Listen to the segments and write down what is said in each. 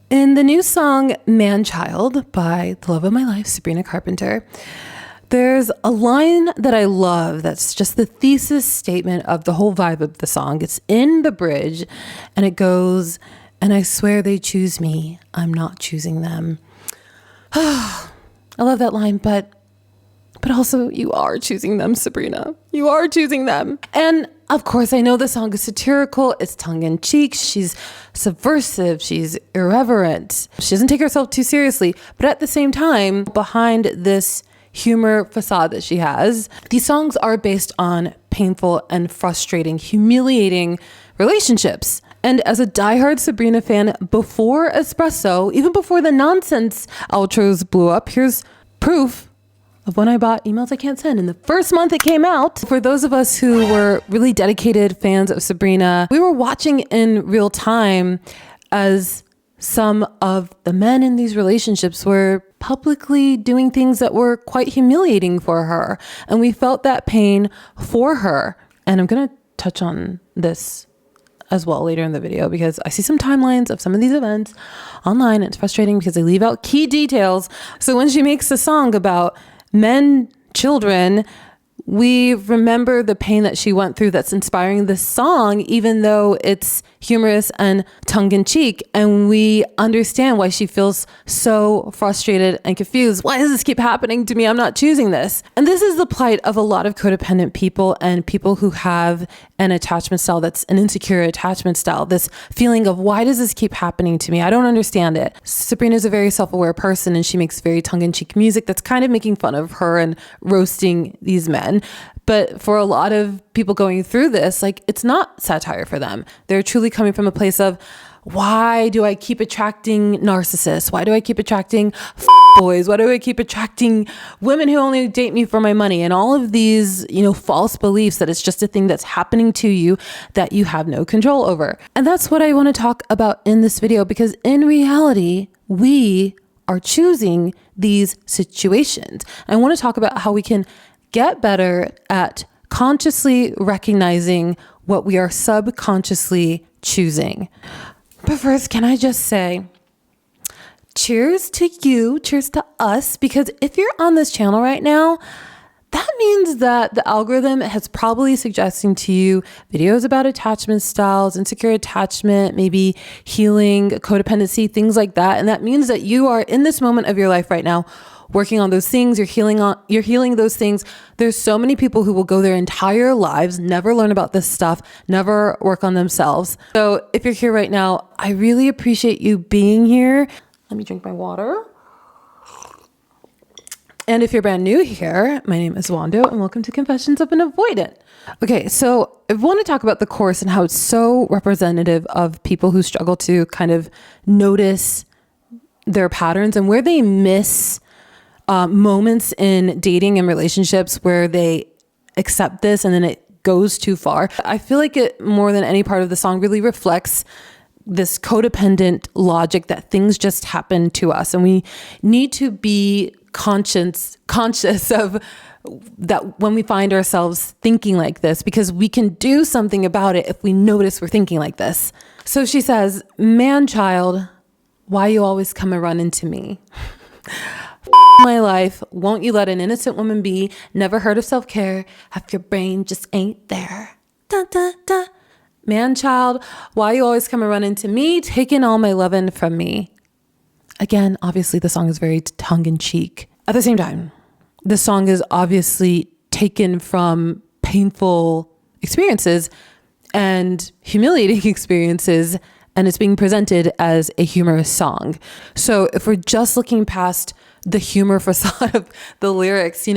In the new song Manchild by the love of my life, Sabrina Carpenter, there's a line that I love that's just the thesis statement of the whole vibe of the song. It's in the bridge and it goes, "And I swear they choose me, I'm not choosing them." I love that line, but also you are choosing them, Sabrina. You are choosing them. And of course, I know the song is satirical, it's tongue-in-cheek, she's subversive, she's irreverent. She doesn't take herself too seriously, but at the same time, behind this humor facade that she has, these songs are based on painful and frustrating, humiliating relationships. And as a diehard Sabrina fan before Espresso, even before the nonsense outros blew up, here's proof of when I bought Emails I Can't Send. In the first month it came out, for those of us who were really dedicated fans of Sabrina, we were watching in real time as some of the men in these relationships were publicly doing things that were quite humiliating for her. And we felt that pain for her. And I'm going to touch on this as well later in the video because I see some timelines of some of these events online. And it's frustrating because they leave out key details. So when she makes a song about men, children, we remember the pain that she went through that's inspiring this song, even though it's humorous and tongue-in-cheek. And we understand why she feels so frustrated and confused. Why does this keep happening to me? I'm not choosing this. And this is the plight of a lot of codependent people and people who have an attachment style that's an insecure attachment style. This feeling of, why does this keep happening to me? I don't understand it. Sabrina is a very self-aware person and she makes very tongue-in-cheek music that's kind of making fun of her and roasting these men. But for a lot of people going through this, like, it's not satire for them. They're truly coming from a place of, why do I keep attracting narcissists? Why do I keep attracting boys? Why do I keep attracting women who only date me for my money? And all of these, false beliefs that it's just a thing that's happening to you that you have no control over. And that's what I want to talk about in this video, because in reality, we are choosing these situations. I want to talk about how we can get better at consciously recognizing what we are subconsciously choosing. But first, can I just say, cheers to you, cheers to us, because if you're on this channel right now, that means that the algorithm has probably suggesting to you videos about attachment styles, insecure attachment, maybe healing, codependency, things like that. And that means that you are in this moment of your life right now working on those things, you're healing those things. There's so many people who will go their entire lives, never learn about this stuff, never work on themselves. So if you're here right now, I really appreciate you being here. Let me drink my water. And if you're brand new here, my name is Wando and welcome to Confessions of an Avoidant. Okay, so I want to talk about the course and how it's so representative of people who struggle to kind of notice their patterns and where they miss moments in dating and relationships where they accept this and then it goes too far. I feel like it, more than any part of the song, really reflects this codependent logic that things just happen to us. And we need to be conscious of that when we find ourselves thinking like this, because we can do something about it if we notice we're thinking like this. So she says, "Man-child, why you always come and run into me? My life, won't you let an innocent woman be? Never heard of self-care, half your brain just ain't there. Da, da, da. Man-child, why you always come and run into me? Taking all my lovin' from me." Again, obviously the song is very tongue-in-cheek. At the same time, the song is obviously taken from painful experiences and humiliating experiences, and it's being presented as a humorous song. So if we're just looking past the humor facade of the lyrics,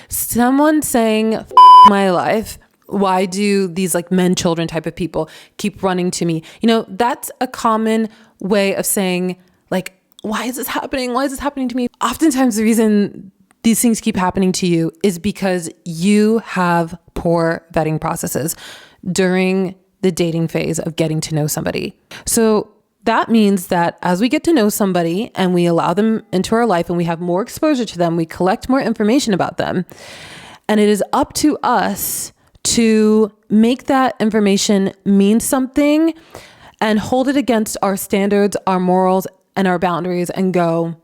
someone saying, my life, why do these like men, children type of people keep running to me? That's a common way of saying, like, why is this happening? Why is this happening to me? Oftentimes the reason these things keep happening to you is because you have poor vetting processes during the dating phase of getting to know somebody. So that means that as we get to know somebody and we allow them into our life and we have more exposure to them, we collect more information about them. And it is up to us to make that information mean something and hold it against our standards, our morals, and our boundaries and go,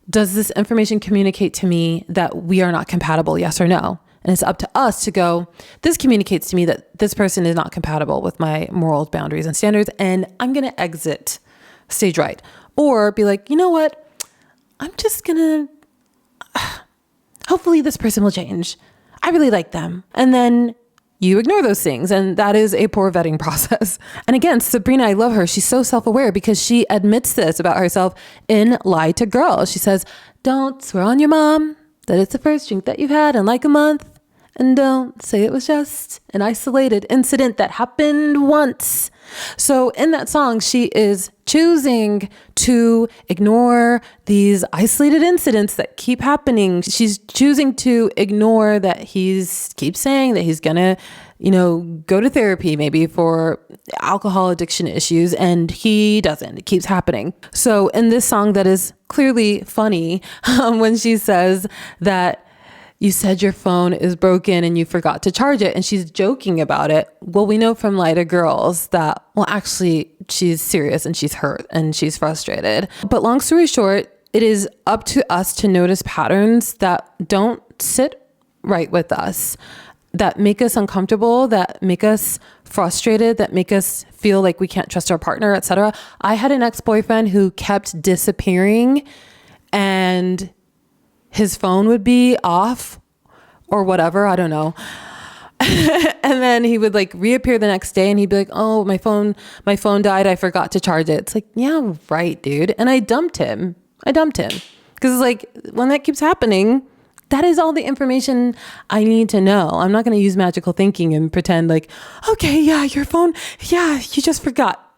does this information communicate to me that we are not compatible? Yes or no? And it's up to us to go, this communicates to me that this person is not compatible with my morals, boundaries, and standards, and I'm going to exit stage right. Or be like, you know what? I'm just going to, hopefully this person will change. I really like them. And then you ignore those things. And that is a poor vetting process. And again, Sabrina, I love her. She's so self-aware because she admits this about herself in Lie to Girls. She says, don't swear on your mom that it's the first drink that you've had in like a month. And don't say it was just an isolated incident that happened once. So in that song, she is choosing to ignore these isolated incidents that keep happening. She's choosing to ignore that keeps saying that he's gonna, go to therapy maybe for alcohol addiction issues, and he doesn't. It keeps happening. So in this song that is clearly funny, when she says that you said your phone is broken and you forgot to charge it, and she's joking about it. Well, we know from Lie to Girls that, actually she's serious and she's hurt and she's frustrated. But long story short, it is up to us to notice patterns that don't sit right with us, that make us uncomfortable, that make us frustrated, that make us feel like we can't trust our partner, etc. I had an ex-boyfriend who kept disappearing, and his phone would be off or whatever. I don't know. And then he would reappear the next day and he'd be like, oh, my phone died. I forgot to charge it. It's like, yeah, right, dude. And I dumped him. Because it's like, when that keeps happening, that is all the information I need to know. I'm not going to use magical thinking and pretend okay, yeah, your phone. Yeah, you just forgot.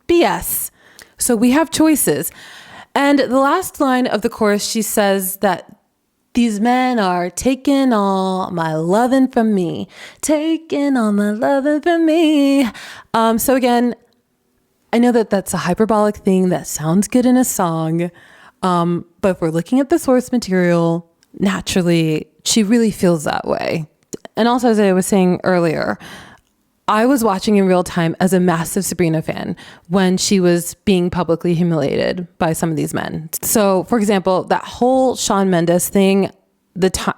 BS. So we have choices. And the last line of the chorus, she says that these men are taking all my loving from me, taking all my loving from me. So again, I know that that's a hyperbolic thing that sounds good in a song. But if we're looking at the source material, naturally, she really feels that way. And also, as I was saying earlier, I was watching in real time as a massive Sabrina fan when she was being publicly humiliated by some of these men. So, for example, that whole Shawn Mendes thing,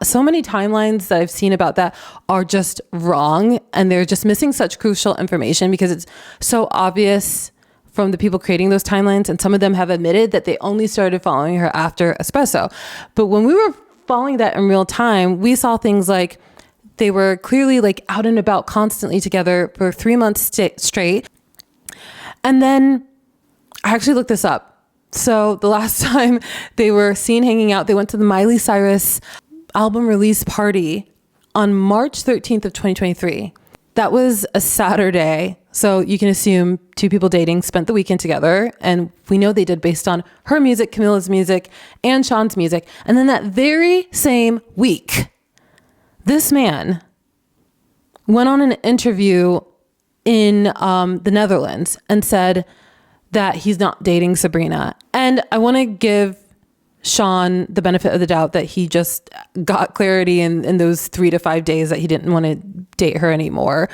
so many timelines that I've seen about that are just wrong, and they're just missing such crucial information because it's so obvious from the people creating those timelines. And some of them have admitted that they only started following her after Espresso. But when we were following that in real time, we saw things like they were clearly out and about constantly together for 3 months straight. And then I actually looked this up. So the last time they were seen hanging out, they went to the Miley Cyrus album release party on March 13th of 2023. That was a Saturday. So you can assume two people dating spent the weekend together. And we know they did based on her music, Camila's music, and Shawn's music. And then that very same week, this man went on an interview in the Netherlands and said that he's not dating Sabrina. And I want to give Shawn the benefit of the doubt that he just got clarity in those 3 to 5 days that he didn't want to date her anymore.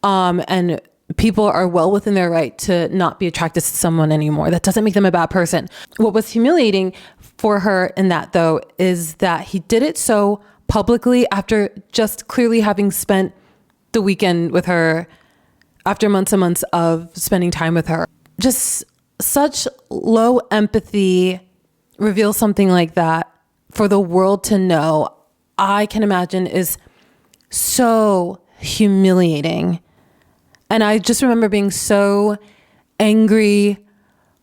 And people are well within their right to not be attracted to someone anymore. That doesn't make them a bad person. What was humiliating for her in that, though, is that he did it so publicly after just clearly having spent the weekend with her, after months and months of spending time with her. Just such low empathy reveals something like that for the world to know, I can imagine is so humiliating. And I just remember being so angry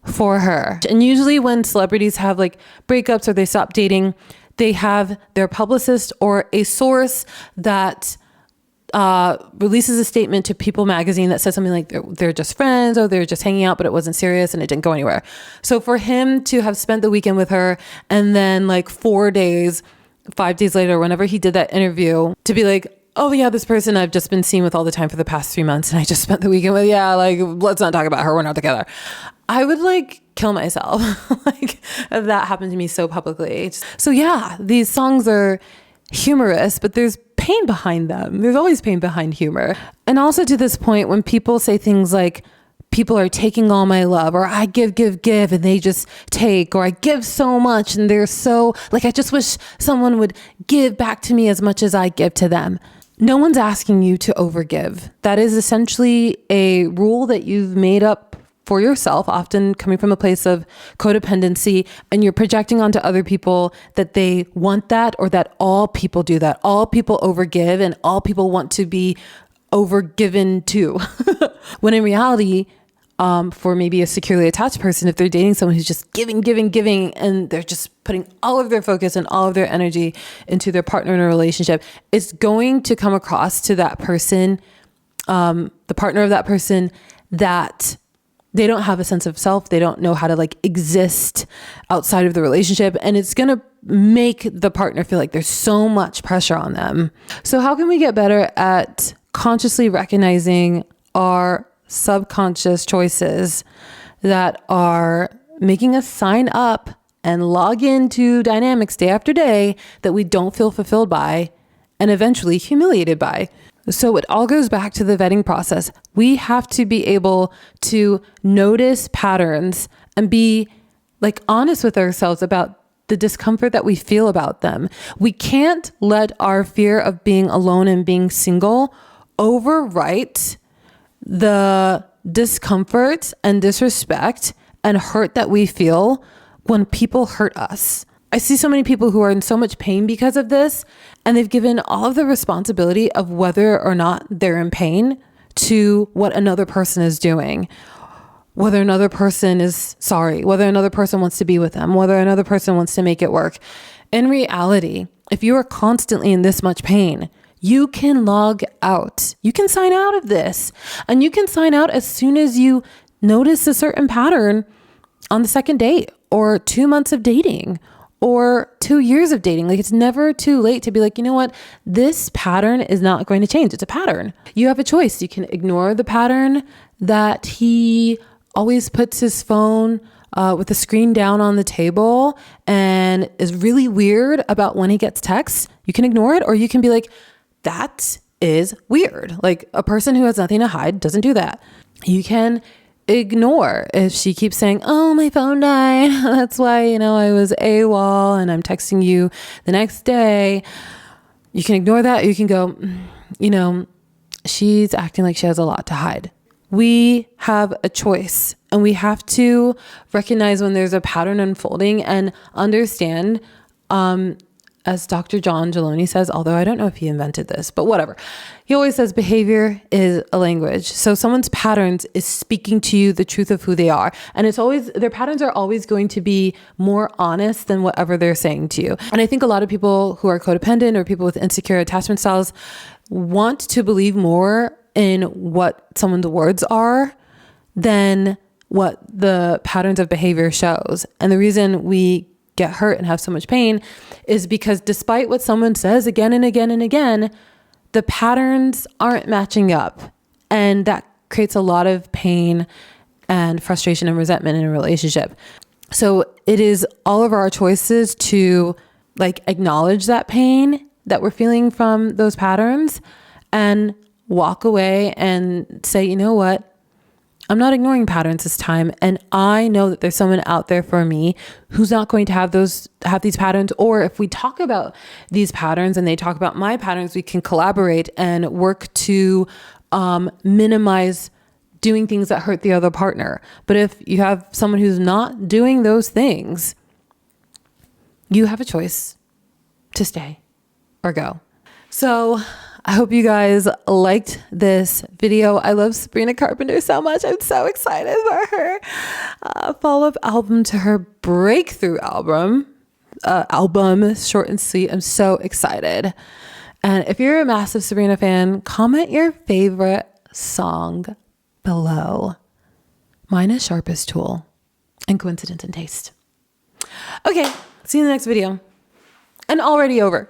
for her. And usually when celebrities have breakups or they stop dating, they have their publicist or a source that releases a statement to People magazine that says something like they're just friends or they're just hanging out, but it wasn't serious and it didn't go anywhere. So for him to have spent the weekend with her and then 5 days later, whenever he did that interview, to be like, oh yeah, this person I've just been seen with all the time for the past 3 months and I just spent the weekend with, let's not talk about her. We're not together. I would kill myself. If that happened to me so publicly. So yeah, these songs are humorous, but there's pain behind them. There's always pain behind humor. And also to this point, when people say things like people are taking all my love, or I give, and they just take, or I give so much and they're so like, I just wish someone would give back to me as much as I give to them. No one's asking you to overgive. That is essentially a rule that you've made up for yourself, often coming from a place of codependency, and you're projecting onto other people that they want that, or that all people do that. All people overgive and all people want to be overgiven to. When in reality, for maybe a securely attached person, if they're dating someone who's just giving, and they're just putting all of their focus and all of their energy into their partner in a relationship, it's going to come across to that person, the partner of that person, that they don't have a sense of self. They don't know how to like exist outside of the relationship. And it's going to make the partner feel like there's so much pressure on them. So how can we get better at consciously recognizing our subconscious choices that are making us sign up and log into dynamics day after day that we don't feel fulfilled by and eventually humiliated by? So it all goes back to the vetting process. We have to be able to notice patterns and be like honest with ourselves about the discomfort that we feel about them. We can't let our fear of being alone and being single overwrite the discomfort and disrespect and hurt that we feel when people hurt us. I see so many people who are in so much pain because of this, and they've given all of the responsibility of whether or not they're in pain to what another person is doing, whether another person is sorry, whether another person wants to be with them, whether another person wants to make it work. In reality, if you are constantly in this much pain, you can log out. You can sign out of this, and you can sign out as soon as you notice a certain pattern on the second date, or 2 months of dating, or 2 years of dating. Like, it's never too late to be like, you know what? This pattern is not going to change. It's a pattern. You have a choice. You can ignore the pattern that he always puts his phone with the screen down on the table and is really weird about when he gets texts. You can ignore it, or you can be like, that is weird. Like, a person who has nothing to hide doesn't do that. You can ignore if she keeps saying, oh, my phone died. That's why, I was AWOL and I'm texting you the next day. You can ignore that. You can go, she's acting like she has a lot to hide. We have a choice, and we have to recognize when there's a pattern unfolding and understand, as Dr. John Geloni says, although I don't know if he invented this, but whatever. He always says behavior is a language. So someone's patterns is speaking to you the truth of who they are. And their patterns are always going to be more honest than whatever they're saying to you. And I think a lot of people who are codependent or people with insecure attachment styles want to believe more in what someone's words are than what the patterns of behavior shows. And the reason we get hurt and have so much pain is because despite what someone says again and again and again, the patterns aren't matching up. And that creates a lot of pain and frustration and resentment in a relationship. So it is all of our choices to acknowledge that pain that we're feeling from those patterns and walk away and say, you know what? I'm not ignoring patterns this time. And I know that there's someone out there for me who's not going to have these patterns. Or if we talk about these patterns and they talk about my patterns, we can collaborate and work to minimize doing things that hurt the other partner. But if you have someone who's not doing those things, you have a choice to stay or go. So I hope you guys liked this video. I love Sabrina Carpenter so much. I'm so excited for her follow-up album to her breakthrough album, short and sweet. I'm so excited. And if you're a massive Sabrina fan, comment your favorite song below. Mine is Sharpest Tool and Coincidence and Taste. Okay, see you in the next video. And already over.